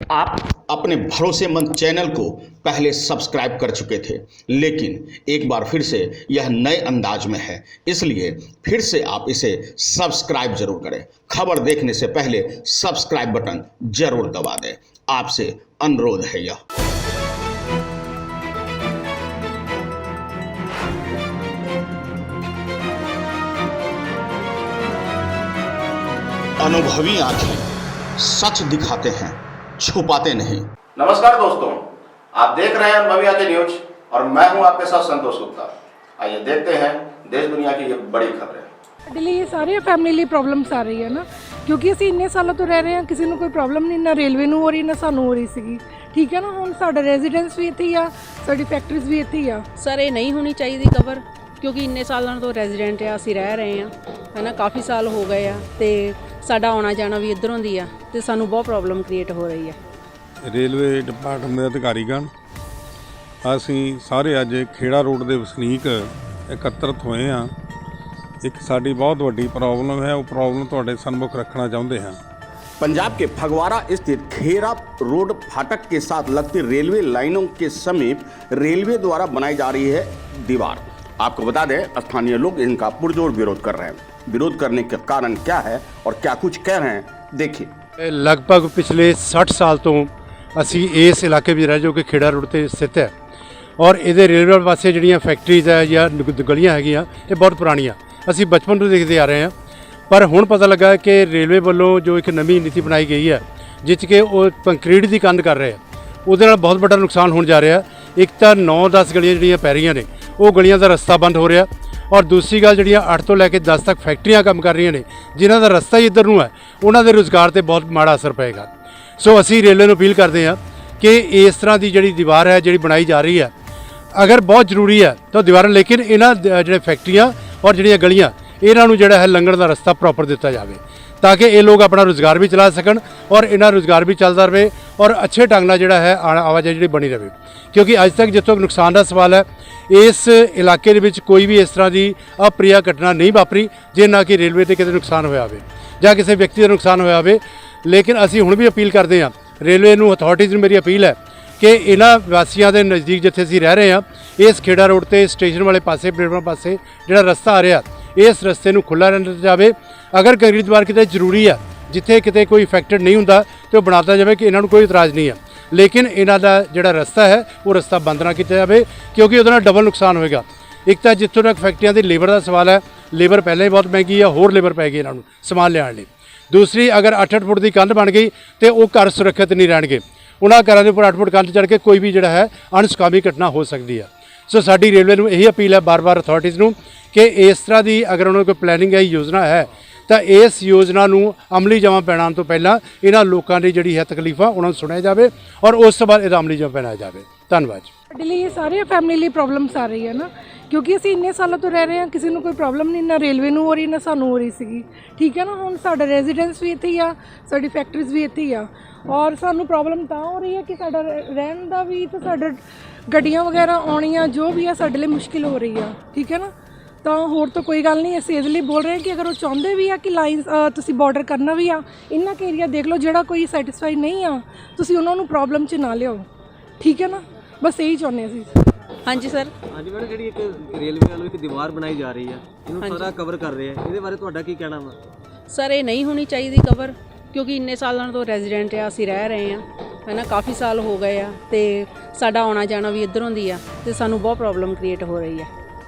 आप अपने भरोसेमंद चैनल को पहले सब्सक्राइब कर चुके थे, लेकिन एक बार फिर से यह नए अंदाज में है, इसलिए फिर से आप इसे सब्सक्राइब जरूर करें। खबर देखने से पहले सब्सक्राइब बटन जरूर दबा दें, आपसे अनुरोध है यह। अनुभवी आंखें सच दिखाते हैं, छुपाते नहीं। नमस्कार दोस्तों, आप देख रहे हैं अनुभवी आंखें न्यूज और मैं हूं आपके साथ संतोष गुप्ता। आइए देखते हैं देश दुनिया की ये बड़ी खबरें। ਸਾਡੇ ਲਈ ਇਹ ਸਾਰੇ ਫੈਮਿਲੀ ਲਈ ਪ੍ਰੋਬਲਮਸ ਆ ਰਹੀ ਹੈ ਨਾ, ਕਿਉਂਕਿ ਅਸੀਂ ਇੰਨੇ ਸਾਲਾਂ ਤੋਂ ਰਹਿ ਰਹੇ ਹਾਂ, ਕਿਸੇ ਨੂੰ ਕੋਈ ਪ੍ਰੋਬਲਮ ਨਹੀਂ, ਨਾ ਰੇਲਵੇ ਨੂੰ ਹੋ ਰਹੀ ਨਾ ਸਾਨੂੰ ਹੋ ਰਹੀ ਸੀਗੀ। ਠੀਕ ਹੈ ਨਾ, ਹੁਣ ਸਾਡਾ ਰੈਜ਼ੀਡੈਂਸ ਵੀ ਇੱਥੇ ਹੀ ਆ, ਸਾਡੀ ਫੈਕਟਰੀਜ਼ ਵੀ ਇੱਥੇ ਹੀ ਆ। ਸਰ ਇਹ ਨਹੀਂ ਹੋਣੀ ਚਾਹੀਦੀ ਕਵਰ, ਕਿਉਂਕਿ ਇੰਨੇ ਸਾਲਾਂ ਤੋਂ ਰੈਜ਼ੀਡੈਂਟ ਆ, ਅਸੀਂ ਰਹਿ ਰਹੇ ਹਾਂ ਹੈ ਨਾ, ਕਾਫੀ ਸਾਲ ਹੋ ਗਏ ਆ ਤੇ ਸਾਡਾ ਆਉਣਾ ਜਾਣਾ ਵੀ ਇੱਧਰੋਂ ਦੀ ਆ ਤੇ ਸਾਨੂੰ ਬਹੁਤ ਪ੍ਰੋਬਲਮ ਕ੍ਰੀਏਟ ਹੋ ਰਹੀ ਹੈ। ਰੇਲਵੇ ਡਿਪਾਰਟਮੈਂਟ ਦੇ ਅਧਿਕਾਰੀਗਣ ਅਸੀਂ ਸਾਰੇ ਅੱਜ ਖੇੜਾ ਰੋਡ ਦੇ ਵਸਨੀਕ ਇਕੱਤਰਤ ਹੋਏ ਹਾਂ। ਇੱਕ ਸਾਡੀ ਬਹੁਤ ਵੱਡੀ ਪ੍ਰੋਬਲਮ ਹੈ, ਉਹ ਪ੍ਰੋਬਲਮ ਤੁਹਾਡੇ ਸਨਮੁਖ ਰੱਖਣਾ ਚਾਹੁੰਦੇ ਹਾਂ। पंजाब के फगवाड़ा स्थित खेरा रोड फाटक के साथ लगती रेलवे लाइनों के समीप रेलवे द्वारा बनाई जा रही है दीवार। आपको बता दें, स्थानीय लोग इनका पुरजोर विरोध कर रहे हैं। विरोध करने का कारण क्या है और क्या कुछ कह रहे हैं, देखिए। ਲਗਭਗ ਪਿਛਲੇ 60 ਸਾਲ ਤੋਂ ਅਸੀਂ ਇਸ ਇਲਾਕੇ ਵਿੱਚ ਰਹਿ ਜੋ ਕਿ ਖੇੜਾ ਰੋਡ ਤੇ ਸਥਿਤ ਹੈ, ਔਰ ਇਹਦੇ ਰੇਲਵੇ ਪਾਸੇ ਜਿਹੜੀਆਂ ਫੈਕਟਰੀਜ਼ ਹੈ ਜਾਂ ਗਲੀਆਂ ਹੈਗੀਆਂ ਇਹ ਬਹੁਤ ਪੁਰਾਣੀਆਂ ਅਸੀਂ ਬਚਪਨ ਤੋਂ ਦੇਖਦੇ ਆ ਰਹੇ ਹਾਂ। ਪਰ ਹੁਣ ਪਤਾ ਲੱਗਾ ਕਿ ਰੇਲਵੇ ਵੱਲੋਂ ਜੋ ਇੱਕ ਨਵੀਂ ਨੀਤੀ ਬਣਾਈ ਗਈ ਹੈ, ਜਿਸ 'ਚ ਕਿ ਉਹ ਕੰਕਰੀਟ ਦੀ ਕੰਧ ਕਰ ਰਹੇ ਆ, ਉਹਦੇ ਨਾਲ ਬਹੁਤ ਵੱਡਾ ਨੁਕਸਾਨ ਹੋਣ ਜਾ ਰਿਹਾ। ਇੱਕ ਤਾਂ 9-10 ਗਲੀਆਂ ਜਿਹੜੀਆਂ ਪੈ ਰਹੀਆਂ ਨੇ, ਉਹ ਗਲੀਆਂ ਦਾ ਰਸਤਾ ਬੰਦ ਹੋ ਰਿਹਾ, ਔਰ ਦੂਸਰੀ ਗੱਲ ਜਿਹੜੀਆਂ 8 ਤੋਂ ਲੈ ਕੇ 10 ਤੱਕ ਫੈਕਟਰੀਆਂ ਕੰਮ ਕਰ ਰਹੀਆਂ ਨੇ, ਜਿਨ੍ਹਾਂ ਦਾ ਰਸਤਾ ਹੀ ਇੱਧਰ ਨੂੰ ਹੈ, ਉਹਨਾਂ ਦੇ ਰੁਜ਼ਗਾਰ 'ਤੇ ਬਹੁਤ ਮਾੜਾ ਅਸਰ ਪਏਗਾ। ਸੋ ਅਸੀਂ ਰੇਲਵੇ ਨੂੰ ਅਪੀਲ ਕਰਦੇ ਹਾਂ ਕਿ ਇਸ ਤਰ੍ਹਾਂ ਦੀ ਜਿਹੜੀ ਦੀਵਾਰ ਹੈ ਜਿਹੜੀ ਬਣਾਈ ਜਾ ਰਹੀ ਹੈ, ਅਗਰ ਬਹੁਤ ਜ਼ਰੂਰੀ ਹੈ ਤਾਂ ਦੀਵਾਰਾਂ, ਲੇਕਿਨ ਇਹਨਾਂ ਜਿਹੜੇ ਫੈਕਟਰੀਆਂ ਔਰ ਜਿਹੜੀਆਂ ਗਲੀਆਂ, ਇਹਨਾਂ ਨੂੰ ਜਿਹੜਾ ਹੈ ਲੰਘਣ ਦਾ ਰਸਤਾ ਪ੍ਰੋਪਰ ਦਿੱਤਾ ਜਾਵੇ, ਤਾਂ ਕਿ ਇਹ ਲੋਕ ਆਪਣਾ ਰੁਜ਼ਗਾਰ ਵੀ ਚਲਾ ਸਕਣ ਔਰ ਇਹਨਾਂ ਰੁਜ਼ਗਾਰ ਵੀ ਚੱਲਦਾ ਰਹੇ ਔਰ ਅੱਛੇ ਢੰਗ ਨਾਲ ਜਿਹੜਾ ਹੈ ਆਵਾਜਾਈ ਜਿਹੜੀ ਬਣੀ ਰਹੇ। ਕਿਉਂਕਿ ਅੱਜ ਤੱਕ ਜਿੱਥੋਂ ਨੁਕਸਾਨ ਦਾ ਸਵਾਲ ਹੈ, ਇਸ ਇਲਾਕੇ ਦੇ ਵਿੱਚ ਕੋਈ ਵੀ ਇਸ ਤਰ੍ਹਾਂ ਦੀ ਅਪ੍ਰਿਆ ਘਟਨਾ ਨਹੀਂ ਵਾਪਰੀ ਜੇ ਨਾ ਕਿ ਰੇਲਵੇ 'ਤੇ ਕਿਤੇ ਨੁਕਸਾਨ ਹੋਇਆ ਹੋਵੇ ਜਾਂ ਕਿਸੇ ਵਿਅਕਤੀ ਦਾ ਨੁਕਸਾਨ ਹੋਇਆ ਹੋਵੇ। ਲੇਕਿਨ ਅਸੀਂ ਹੁਣ ਵੀ ਅਪੀਲ ਕਰਦੇ ਹਾਂ ਰੇਲਵੇ ਨੂੰ, ਅਥਾਰਟੀਜ਼ ਨੂੰ ਮੇਰੀ ਅਪੀਲ ਹੈ ਕਿ ਇਹਨਾਂ ਵਾਸੀਆਂ ਦੇ ਨਜ਼ਦੀਕ ਜਿੱਥੇ ਅਸੀਂ ਰਹਿ ਰਹੇ ਹਾਂ, ਇਸ ਖੇੜਾ ਰੋਡ 'ਤੇ ਸਟੇਸ਼ਨ ਵਾਲੇ ਪਾਸੇ, ਪਲੇਟਫਾਰਮ ਪਾਸੇ ਜਿਹੜਾ ਰਸਤਾ ਆ ਰਿਹਾ, ਇਸ ਰਸਤੇ ਨੂੰ ਖੁੱਲ੍ਹਾ ਰਹਿਣ ਦਿੱਤਾ ਜਾਵੇ। ਅਗਰ ਕੰਕਰੀਟ ਦੀਵਾਰ ਕਿਤੇ ਜ਼ਰੂਰੀ ਹੈ, ਜਿੱਥੇ ਕਿਤੇ ਕੋਈ ਇਫੈਕਟਡ ਨਹੀਂ ਹੁੰਦਾ, ਤੇ ਉਹ ਬਣਾਤਾ ਜਾਵੇ ਕਿ ਇਹਨਾਂ ਨੂੰ ਕੋਈ ਇਤਰਾਜ਼ ਨਹੀਂ ਹੈ। ਲੇਕਿਨ ਇਹਨਾਂ ਦਾ ਜਿਹੜਾ ਰਸਤਾ ਹੈ ਉਹ ਰਸਤਾ ਬੰਦ ਨਾ ਕੀਤਾ ਜਾਵੇ, ਕਿਉਂਕਿ ਉਹਦੇ ਨਾਲ ਡਬਲ ਨੁਕਸਾਨ ਹੋਏਗਾ। ਇੱਕ ਤਾਂ ਜਿੱਥੋਂ ਤੱਕ ਫੈਕਟਰੀਆਂ ਦੀ ਲੇਬਰ ਦਾ ਸਵਾਲ ਹੈ, ਲੇਬਰ ਪਹਿਲਾਂ ਹੀ ਬਹੁਤ ਮਹਿੰਗੀ ਹੈ, ਹੋਰ ਲੇਬਰ ਪੈ ਗਈ ਇਹਨਾਂ ਨੂੰ ਸਮਾਨ ਲਿਆਉਣ ਲਈ। ਦੂਸਰੀ, ਅਗਰ 8-8 ਫੁੱਟ ਦੀ ਕੰਧ ਬਣ ਗਈ ਤੇ ਉਹ ਘਰ ਸੁਰੱਖਿਅਤ ਨਹੀਂ ਰਹਿਣਗੇ, ਉਹਨਾਂ ਘਰਾਂ ਦੇ ਉੱਪਰ 8 ਫੁੱਟ ਕੰਧ ਚੜ੍ਹ ਕੇ ਕੋਈ ਵੀ ਜਿਹੜਾ ਹੈ ਅਣਸੁਖਾਵੀ ਘਟਨਾ ਹੋ ਸਕਦੀ ਹੈ। ਸੋ ਸਾਡੀ ਰੇਲਵੇ ਨੂੰ ਇਹੀ ਅਪੀਲ ਹੈ ਬਾਰ-ਬਾਰ ਅਥਾਰਟੀਜ਼ ਨੂੰ ਕਿ ਇਸ ਤਰ੍ਹਾਂ ਦੀ ਅਗਰ ਉਹਨਾਂ ਕੋਲ ਪਲੈਨਿੰਗ ਹੈ, ਯੋਜਨਾ ਹੈ, ਤਾਂ ਇਸ ਯੋਜਨਾ ਨੂੰ ਅਮਲੀ ਜਮ੍ਹਾਂ ਪੈਣਾ ਤੋਂ ਪਹਿਲਾਂ ਇਹਨਾਂ ਲੋਕਾਂ ਦੀ ਜਿਹੜੀ ਹੈ ਤਕਲੀਫਾਂ ਉਹਨਾਂ ਨੂੰ ਸੁਣਿਆ ਜਾਵੇ ਔਰ ਉਸ ਤੋਂ ਬਾਅਦ ਇਹਦਾ ਅਮਲੀ ਜਮ੍ਹਾਂ ਪੈਣਾ ਜਾਵੇ। ਧੰਨਵਾਦ। ਸਾਡੇ ਲਈ ਇਹ ਸਾਰੇ ਫੈਮਿਲੀ ਲਈ ਪ੍ਰੋਬਲਮਸ ਆ ਰਹੀ ਹੈ ਨਾ, ਕਿਉਂਕਿ ਅਸੀਂ ਇੰਨੇ ਸਾਲਾਂ ਤੋਂ ਰਹਿ ਰਹੇ ਹਾਂ, ਕਿਸੇ ਨੂੰ ਕੋਈ ਪ੍ਰੋਬਲਮ ਨਹੀਂ, ਨਾ ਰੇਲਵੇ ਨੂੰ ਹੋ ਰਹੀ ਨਾ ਸਾਨੂੰ ਹੋ ਰਹੀ ਸੀਗੀ। ਠੀਕ ਹੈ ਨਾ, ਹੁਣ ਸਾਡਾ ਰੈਜ਼ੀਡੈਂਸ ਵੀ ਇੱਥੇ ਹੀ ਆ, ਸਾਡੀ ਫੈਕਟਰੀਜ਼ ਵੀ ਇੱਥੇ ਹੀ ਆ, ਔਰ ਸਾਨੂੰ ਪ੍ਰੋਬਲਮ ਤਾਂ ਹੋ ਰਹੀ ਹੈ ਕਿ ਸਾਡਾ ਰਹਿਣ ਦਾ ਵੀ ਤੇ ਸਾਡਾ ਗੱਡੀਆਂ ਵਗੈਰਾ ਆਉਣੀਆਂ ਜੋ ਵੀ ਆ ਸਾਡੇ ਲਈ ਮੁਸ਼ਕਿਲ ਹੋ ਰਹੀ ਆ। ਠੀਕ ਹੈ ਨਾ, ਤਾਂ ਹੋਰ ਤਾਂ ਕੋਈ ਗੱਲ ਨਹੀਂ। ਅਸੀਂ ਇਹਦੇ ਲਈ ਬੋਲ ਰਹੇ ਹਾਂ ਕਿ ਅਗਰ ਉਹ ਚਾਹੁੰਦੇ ਵੀ ਆ ਕਿ ਲਾਈਨਸ ਤੁਸੀਂ ਬਾਰਡਰ ਕਰਨਾ ਵੀ ਆ, ਇੰਨਾ ਕੁ ਏਰੀਆ ਦੇਖ ਲਓ ਜਿਹੜਾ ਕੋਈ ਸੈਟਿਸਫਾਈ ਨਹੀਂ ਆ, ਤੁਸੀਂ ਉਹਨਾਂ ਨੂੰ ਪ੍ਰੋਬਲਮ 'ਚ ਨਾ ਲਿਆਓ। ਠੀਕ ਹੈ ਨਾ, ਬਸ ਇਹੀ ਚਾਹੁੰਦੇ ਅਸੀਂ। ਹਾਂਜੀ ਸਰ। ਹਾਂਜੀ ਮੈਡਮ, ਜਿਹੜੀ ਇੱਕ ਰੇਲਵੇ ਵੱਲੋਂ ਇੱਕ ਦੀਵਾਰ ਬਣਾਈ ਜਾ ਰਹੀ ਹੈ, ਇਹਨੂੰ ਸਾਰਾ ਕਵਰ ਕਰ ਰਹੇ ਆ, ਇਹਦੇ ਬਾਰੇ ਤੁਹਾਡਾ ਕੀ ਕਹਿਣਾ ਵਾ? ਸਰ ਇਹ ਨਹੀਂ ਹੋਣੀ ਚਾਹੀਦੀ ਕਵਰ, ਕਿਉਂਕਿ ਇੰਨੇ ਸਾਲਾਂ ਤੋਂ ਰੈਜ਼ੀਡੈਂਟ ਆ, ਅਸੀਂ ਰਹਿ ਰਹੇ ਹਾਂ ਹੈ ਨਾ, ਕਾਫੀ ਸਾਲ ਹੋ ਗਏ ਆ ਤੇ ਸਾਡਾ ਆਉਣਾ ਜਾਣਾ ਵੀ ਇੱਧਰੋਂ ਦੀ ਆ ਤੇ ਸਾਨੂੰ ਬਹੁਤ ਪ੍ਰੋਬਲਮ ਕ੍ਰੀਏਟ ਹੋ ਰਹੀ ਹੈ।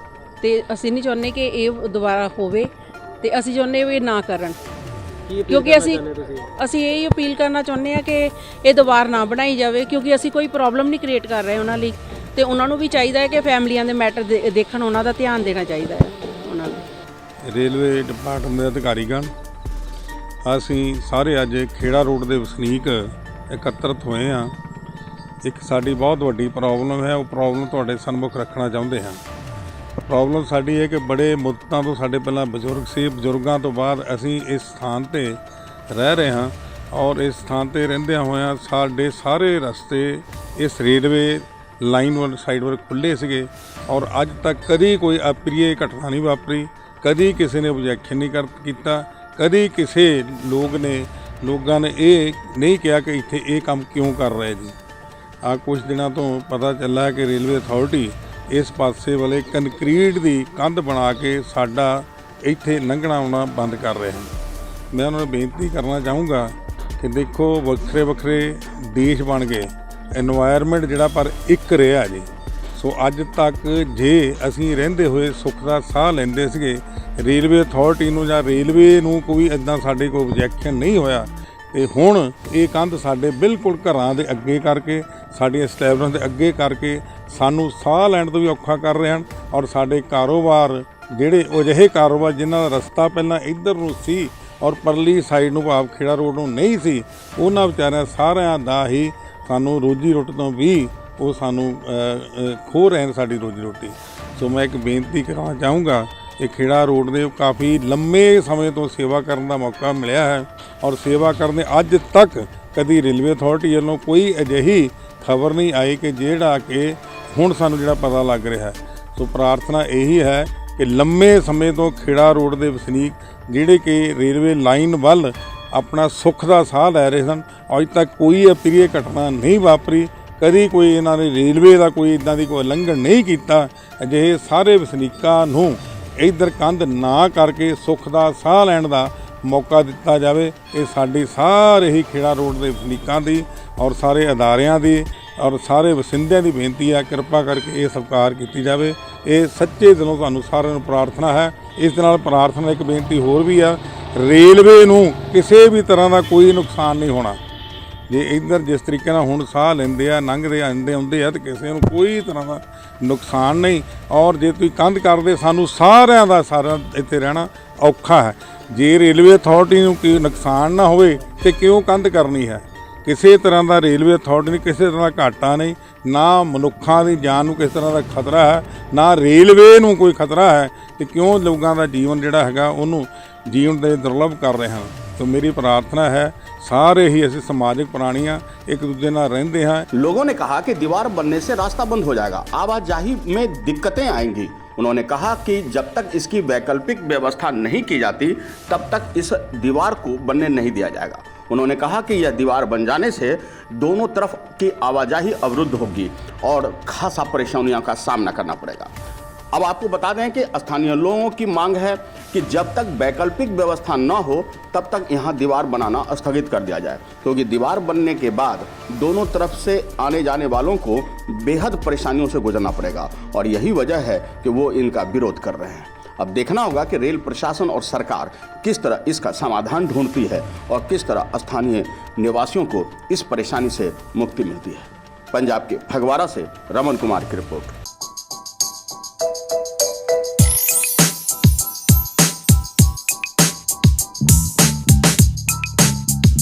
ਤੇ ਅਸੀਂ ਨਹੀਂ ਚਾਹੁੰਦੇ ਕਿ ਇਹ ਦੁਬਾਰਾ ਹੋਵੇ, ਤੇ ਅਸੀਂ ਚਾਹੁੰਦੇ ਵੀ ਨਾ ਕਰਨ, ਕਿਉਂਕਿ ਅਸੀਂ ਇਹ ਅਪੀਲ ਕਰਨਾ ਚਾਹੁੰਦੇ ਹਾਂ ਕਿ ਇਹ ਦੁਬਾਰਾ ਨਾ ਬਣਾਈ ਜਾਵੇ, ਕਿਉਂਕਿ ਅਸੀਂ ਕੋਈ ਪ੍ਰੋਬਲਮ ਨਹੀਂ ਕ੍ਰੀਏਟ ਕਰ ਰਹੇ ਉਹਨਾਂ ਲਈ, ਤੇ ਉਹਨਾਂ ਨੂੰ ਵੀ ਚਾਹੀਦਾ ਹੈ ਕਿ ਫੈਮਲੀਆਂ ਦੇ ਮੈਟਰ ਦੇਖਣ, ਉਹਨਾਂ ਦਾ ਧਿਆਨ ਦੇਣਾ ਚਾਹੀਦਾ ਹੈ ਉਹਨਾਂ ਨੂੰ। ਰੇਲਵੇ ਡਿਪਾਰਟਮੈਂਟ ਦੇ ਅਧਿਕਾਰੀਗਣ ਅਸੀਂ ਸਾਰੇ ਅੱਜ ਖੇੜਾ ਰੋਡ ਦੇ ਵਸਨੀਕ ਇਕੱਤਰਤ ਹੋਏ ਹਾਂ। ਇੱਕ ਸਾਡੀ ਬਹੁਤ ਵੱਡੀ ਪ੍ਰੋਬਲਮ ਹੈ, ਉਹ ਪ੍ਰੋਬਲਮ ਤੁਹਾਡੇ ਸਨਮੁਖ ਰੱਖਣਾ ਚਾਹੁੰਦੇ ਹਾਂ। ਪ੍ਰੋਬਲਮ ਸਾਡੀ ਹੈ ਕਿ ਬੜੇ ਮੁੱਦਤਾਂ ਤੋਂ ਸਾਡੇ ਪਹਿਲਾਂ ਬਜ਼ੁਰਗ ਸੀ, ਬਜ਼ੁਰਗਾਂ ਤੋਂ ਬਾਅਦ ਅਸੀਂ ਇਸ ਸਥਾਨ 'ਤੇ ਰਹਿ ਰਹੇ ਹਾਂ, ਔਰ ਇਸ ਸਥਾਨ 'ਤੇ ਰਹਿੰਦਿਆਂ ਹੋਇਆਂ ਸਾਡੇ ਸਾਰੇ ਰਸਤੇ ਇਸ ਰੇਲਵੇ ਲਾਈਨ ਵੱਲ ਸਾਈਡ ਵੱਲ ਖੁੱਲ੍ਹੇ ਸੀਗੇ, ਔਰ ਅੱਜ ਤੱਕ ਕਦੀ ਕੋਈ ਅਪ੍ਰਿਯ ਘਟਨਾ ਨਹੀਂ ਵਾਪਰੀ, ਕਦੀ ਕਿਸੇ ਨੇ ਓਬਜੈਕਸ਼ਨ ਨਹੀਂ ਕੀਤਾ, ਕਦੀ ਕਿਸੇ ਲੋਕ ਨੇ ਲੋਕਾਂ ਨੇ ਇਹ ਨਹੀਂ ਕਿਹਾ ਕਿ ਇੱਥੇ ਇਹ ਕੰਮ ਕਿਉਂ ਕਰ ਰਹੇ ਜੀ। ਆ ਕੁਝ ਦਿਨਾਂ ਤੋਂ ਪਤਾ ਚੱਲਾ ਕਿ ਰੇਲਵੇ ਅਥਾਰਟੀ ਇਸ ਪਾਸੇ ਵਾਲੇ ਕੰਕਰੀਟ ਦੀ ਕੰਧ ਬਣਾ ਕੇ ਸਾਡਾ ਇੱਥੇ ਲੰਘਣਾ ਆਉਣਾ ਬੰਦ ਕਰ ਰਹੇ ਹਨ। ਮੈਂ ਉਹਨਾਂ ਨੂੰ ਬੇਨਤੀ ਕਰਨਾ ਚਾਹੂੰਗਾ ਕਿ ਦੇਖੋ ਵੱਖਰੇ ਵੱਖਰੇ ਦੇਸ਼ ਬਣ ਗਏ, এনवायरमेंट ਜਿਹੜਾ ਪਰ ਇੱਕ ਰਿਹਾ ਜੀ। ਸੋ ਅੱਜ ਤੱਕ ਜੇ ਅਸੀਂ ਰਹਿੰਦੇ ਹੋਏ ਸੁੱਖ ਦਾ ਸਾਹ ਲੈਂਦੇ ਸੀਗੇ, ਰੇਲਵੇ ਅਥਾਰਟੀ ਨੂੰ ਜਾਂ ਰੇਲਵੇ ਨੂੰ ਕੋਈ ਇੱਦਾਂ ਸਾਡੇ ਕੋਲ ਓਬਜੈਕਸ਼ਨ ਨਹੀਂ ਹੋਇਆ, ਤੇ ਹੁਣ ਇਹ ਕੰਧ ਸਾਡੇ ਬਿਲਕੁਲ ਘਰਾਂ ਦੇ ਅੱਗੇ ਕਰਕੇ, ਸਾਡੀਆਂ ਸਟੈਬਲਾਂ ਦੇ ਅੱਗੇ ਕਰਕੇ ਸਾਨੂੰ ਸਾਹ ਲੈਣ ਤੋਂ ਵੀ ਔਖਾ ਕਰ ਰਹੇ ਹਨ। ਔਰ ਸਾਡੇ ਕਾਰੋਬਾਰ ਜਿਹੜੇ ਉਹ ਅਜਿਹੇ ਕਾਰੋਬਾਰ ਜਿਨ੍ਹਾਂ ਦਾ ਰਸਤਾ ਪਹਿਲਾਂ ਇੱਧਰ ਨੂੰ ਸੀ ਔਰ ਪਰਲੀ ਸਾਈਡ ਨੂੰ ਭਾਵ ਖੇੜਾ ਰੋਡ ਨੂੰ ਨਹੀਂ ਸੀ, ਉਹਨਾਂ ਵਿਚਾਰਿਆਂ ਸਾਰਿਆਂ ਦਾ ਹੀ ਸਾਨੂੰ ਰੋਜੀ ਰੋਟੀ ਤੋਂ ਵੀ ਉਹ ਸਾਨੂੰ ਖੋ ਰਹੇ ਨੇ ਸਾਡੀ ਰੋਜੀ ਰੋਟੀ। ਸੋ ਮੈਂ ਇੱਕ ਬੇਨਤੀ ਕਰਨਾ ਚਾਹੂੰਗਾ ਕਿ ਖੇੜਾ ਰੋਡ ਦੇ ਕਾਫੀ ਲੰਮੇ ਸਮੇਂ ਤੋਂ ਸੇਵਾ ਕਰਨ ਦਾ ਮੌਕਾ ਮਿਲਿਆ ਹੈ ਔਰ ਸੇਵਾ ਕਰਨ ਦੇ ਅੱਜ ਤੱਕ ਕਦੀ ਰੇਲਵੇ ਅਥਾਰਟੀ ਵੱਲੋਂ ਕੋਈ ਅਜਿਹੀ ਖਬਰ ਨਹੀਂ ਆਈ ਕਿ ਜਿਹੜਾ ਕਿ ਹੁਣ ਸਾਨੂੰ ਜਿਹੜਾ ਪਤਾ ਲੱਗ ਰਿਹਾ ਹੈ। ਸੋ ਪ੍ਰਾਰਥਨਾ ਇਹੀ ਹੈ ਕਿ ਲੰਮੇ ਸਮੇਂ ਤੋਂ ਖੇੜਾ ਰੋਡ ਦੇ ਵਸਨੀਕ ਜਿਹੜੇ ਕਿ ਰੇਲਵੇ ਲਾਈਨ ਵੱਲ ਆਪਣਾ ਸੁੱਖ ਦਾ ਸਾਹ ਲੈ ਰਹੇ ਸਨ, ਅੱਜ ਤੱਕ ਕੋਈ ਅਪ੍ਰਿਯ ਘਟਨਾ ਨਹੀਂ ਵਾਪਰੀ, ਕਦੀ ਕੋਈ ਇਹਨਾਂ ਨੇ ਰੇਲਵੇ ਦਾ ਕੋਈ ਇੱਦਾਂ ਦੀ ਕੋਈ ਉਲੰਘਣ ਨਹੀਂ ਕੀਤਾ। ਅਜਿਹੇ ਸਾਰੇ ਵਸਨੀਕਾਂ ਨੂੰ ਇੱਧਰ ਕੰਧ ਨਾ ਕਰਕੇ ਸੁੱਖ ਦਾ ਸਾਹ ਲੈਣ ਦਾ ਮੌਕਾ ਦਿੱਤਾ ਜਾਵੇ। ਇਹ ਸਾਡੀ ਸਾਰੇ ਹੀ ਖੇੜਾ ਰੋਡ ਦੇ ਵਸਨੀਕਾਂ ਦੀ ਔਰ ਸਾਰੇ ਅਦਾਰਿਆਂ ਦੀ ਔਰ ਸਾਰੇ ਵਸਿੰਦਿਆਂ ਦੀ ਬੇਨਤੀ ਹੈ, ਕਿਰਪਾ ਕਰਕੇ ਇਹ ਸਵੀਕਾਰ ਕੀਤੀ ਜਾਵੇ। ਇਹ ਸੱਚੇ ਦਿਲੋਂ ਤੁਹਾਨੂੰ ਸਾਰਿਆਂ ਨੂੰ ਪ੍ਰਾਰਥਨਾ ਹੈ। ਇਸ ਦੇ ਨਾਲ ਪ੍ਰਾਰਥਨਾ ਇੱਕ ਬੇਨਤੀ ਹੋਰ ਵੀ ਆ, ਰੇਲਵੇ ਨੂੰ ਕਿਸੇ ਵੀ ਤਰ੍ਹਾਂ ਦਾ ਕੋਈ ਨੁਕਸਾਨ ਨਹੀਂ ਹੋਣਾ। ਜੇ ਇੱਧਰ ਜਿਸ ਤਰੀਕੇ ਨਾਲ ਹੁਣ ਸਾਹ ਲੈਂਦੇ ਆ, ਲੰਘਦੇ ਆਉਂਦੇ ਆ, ਤੇ ਕਿਸੇ ਨੂੰ ਕੋਈ ਤਰ੍ਹਾਂ ਦਾ ਨੁਕਸਾਨ ਨਹੀਂ। ਔਰ ਜੇ ਤੁਸੀਂ ਕੰਧ ਕਰਦੇ, ਸਾਨੂੰ ਸਾਰਿਆਂ ਦਾ ਸਾਰਾ ਇੱਥੇ ਰਹਿਣਾ ਔਖਾ ਹੈ। ਜੇ ਰੇਲਵੇ ਅਥਾਰਟੀ ਨੂੰ ਕੋਈ ਨੁਕਸਾਨ ਨਾ ਹੋਵੇ ਤੇ ਕਿਉਂ ਕੰਧ ਕਰਨੀ ਹੈ? ਕਿਸੇ ਤਰ੍ਹਾਂ ਦਾ ਰੇਲਵੇ ਅਥਾਰਟੀ ਨੂੰ ਕਿਸੇ ਤਰ੍ਹਾਂ ਦਾ ਘਾਟਾ ਨਹੀਂ, ਨਾ ਮਨੁੱਖਾਂ ਦੀ ਜਾਨ ਨੂੰ ਕਿਸੇ ਤਰ੍ਹਾਂ ਦਾ ਖਤਰਾ ਹੈ, ਨਾ ਰੇਲਵੇ ਨੂੰ ਕੋਈ ਖਤਰਾ ਹੈ, ਤੇ ਕਿਉਂ ਲੋਕਾਂ ਦਾ ਜੀਵਨ ਜਿਹੜਾ ਹੈਗਾ ਉਹਨੂੰ ਜੀਵਨ ਦੇ ਦੁਰਲਭ ਕਰ ਰਹੇ ਹਨ। तो मेरी प्रार्थना है सारे ही ऐसे सामाजिक प्राणियां एक दूसरे नाल रहते हैं। लोगों ने कहा कि दीवार बनने से रास्ता बंद हो जाएगा, आवाजाही में दिक्कतें आएंगी। उन्होंने कहा कि जब तक इसकी वैकल्पिक व्यवस्था नहीं की जाती तब तक इस दीवार को बनने नहीं दिया जाएगा। उन्होंने कहा कि यह दीवार बन जाने से दोनों तरफ की आवाजाही अवरुद्ध होगी और खासा परेशानियों का सामना करना पड़ेगा। अब आपको बता दें कि स्थानीय लोगों की मांग है कि जब तक वैकल्पिक व्यवस्था न हो तब तक यहाँ दीवार बनाना स्थगित कर दिया जाए, क्योंकि दीवार बनने के बाद दोनों तरफ से आने जाने वालों को बेहद परेशानियों से गुजरना पड़ेगा और यही वजह है कि वो इनका विरोध कर रहे हैं। अब देखना होगा कि रेल प्रशासन और सरकार किस तरह इसका समाधान ढूंढती है और किस तरह स्थानीय निवासियों को इस परेशानी से मुक्ति मिलती है। पंजाब के फगवाड़ा से रमन कुमार की रिपोर्ट।